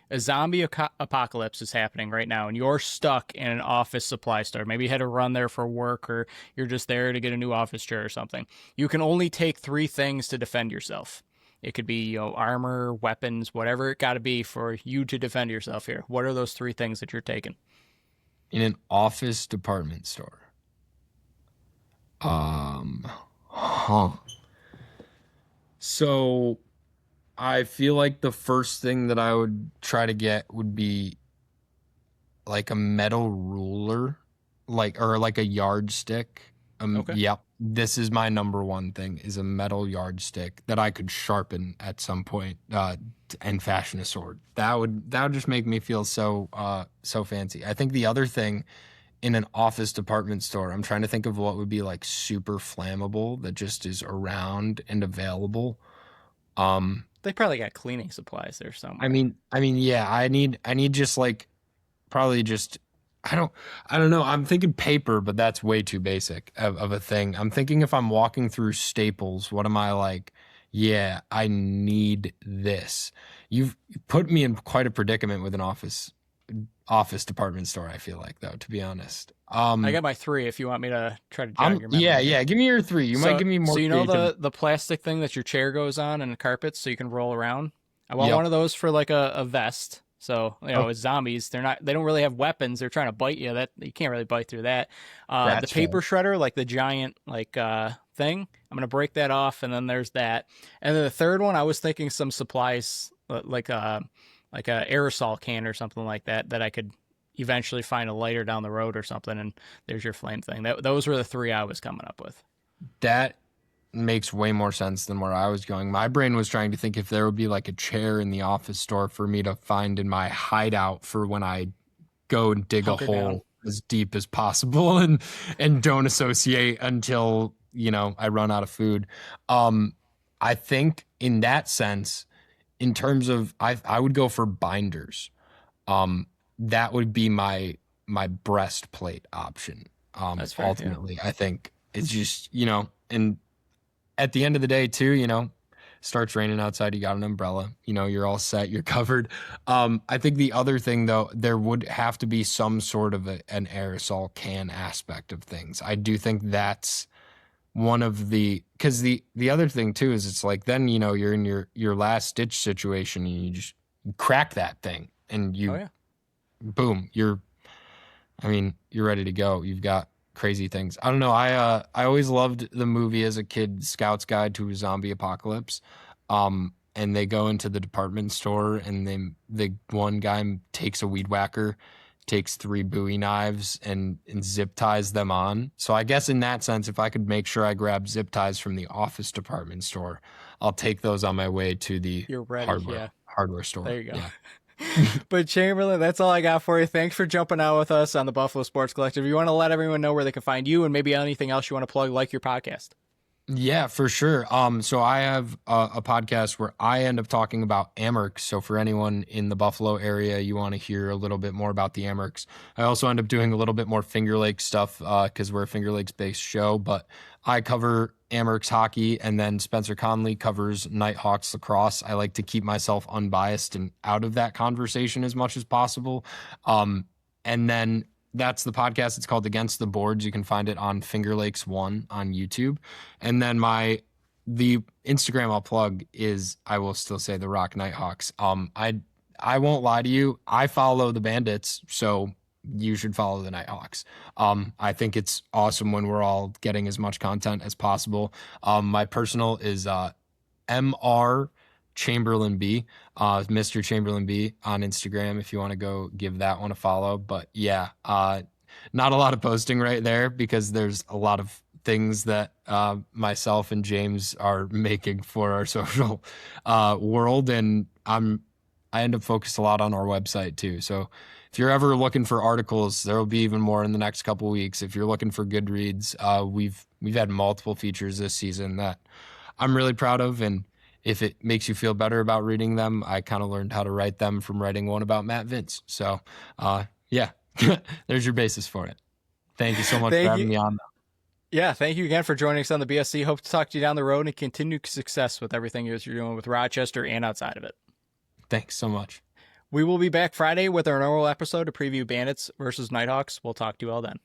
A zombie apocalypse is happening right now, and you're stuck in an office supply store. Maybe you had to run there for work, or you're just there to get a new office chair or something. You can only take 3 things to defend yourself. It could be, armor, weapons, whatever it got to be for you to defend yourself here. What are those 3 things that you're taking? In an office department store. So I feel like the first thing that I would try to get would be like a metal ruler, or like a yardstick. Okay. Yep. This is my number one thing, is a metal yardstick that I could sharpen at some point, and fashion a sword. That would just make me feel so fancy. I think the other thing in an office department store, I'm trying to think of what would be like super flammable that just is around and available. They probably got cleaning supplies there somewhere. I mean, yeah, I need just like, probably just, I don't know. I'm thinking paper, but that's way too basic of a thing. I'm thinking if I'm walking through Staples, what am I like? Yeah, I need this. You've put me in quite a predicament with an office department store, I feel like, though, to be honest. I got my 3 if you want me to try to jog your memory. Yeah, give me your 3. You might give me more. So you know creative. the plastic thing that your chair goes on and the carpets so you can roll around? I want Yep. one of those for like a vest. So, it's zombies. They don't really have weapons. They're trying to bite you. That you can't really bite through that. The paper shredder, like the giant thing, I'm going to break that off, and then there's that. And then the third one, I was thinking some supplies like a aerosol can or something like that I could eventually find a lighter down the road or something, and there's your flame thing. Those were the 3 I was coming up with. That makes way more sense than where I was going. My brain was trying to think if there would be like a chair in the office store for me to find in my hideout for when I go and dig Hunker a hole down. as deep as possible and don't associate until, I run out of food. I think in that sense, in terms of I would go for binders. That would be my breastplate option. That's fair. Yeah. Ultimately, I think it's just, and at the end of the day too, starts raining outside, you got an umbrella, you're all set, you're covered. I think the other thing though, there would have to be some sort of an aerosol can aspect of things. I do think that's one of because the other thing too is it's like then, you're in your last ditch situation and you just crack that thing and Oh yeah. boom, you're ready to go. You've got crazy things. I don't know. I always loved the movie as a kid, Scout's Guide to a Zombie Apocalypse. And they go into the department store and the one guy takes a weed whacker, takes 3 Bowie knives and zip ties them on. So I guess in that sense, if I could make sure I grab zip ties from the office department store, I'll take those on my way to the You're ready. hardware store. There you go. Yeah. But Chamberlain, that's all I got for you. Thanks for jumping out with us on the Buffalo Sports Collective. You want to let everyone know where they can find you and maybe anything else you want to plug, like your podcast? Yeah, for sure. So I have a podcast where I end up talking about Amherst. So for anyone in the Buffalo area, you want to hear a little bit more about the Amherst. I also end up doing a little bit more Finger Lakes stuff because we're a Finger Lakes based show, but I cover Amherst hockey and then Spencer Conley covers Knighthawks lacrosse. I like to keep myself unbiased and out of that conversation as much as possible. And then that's the podcast. It's called Against the Boards. You can find it on Finger Lakes 1 on YouTube. And then the Instagram I'll plug is, I will still say, the Rock Knighthawks. I won't lie to you. I follow the Bandits, so you should follow the Knighthawks. I think it's awesome when we're all getting as much content as possible. My personal is MR Chamberlain B, Mr. Chamberlain B on Instagram if you want to go give that one a follow. But yeah, not a lot of posting right there because there's a lot of things that myself and James are making for our social world, and I end up focused a lot on our website too. So if you're ever looking for articles, there will be even more in the next couple of weeks. If you're looking for good reads, we've had multiple features this season that I'm really proud of, and if it makes you feel better about reading them, I kind of learned how to write them from writing one about Matt Vince. So, yeah, there's your basis for it. Thank you so much for having me on. Yeah, thank you again for joining us on the BSC. Hope to talk to you down the road and continued success with everything you're doing with Rochester and outside of it. Thanks so much. We will be back Friday with our normal episode to preview Bandits versus Knighthawks. We'll talk to you all then.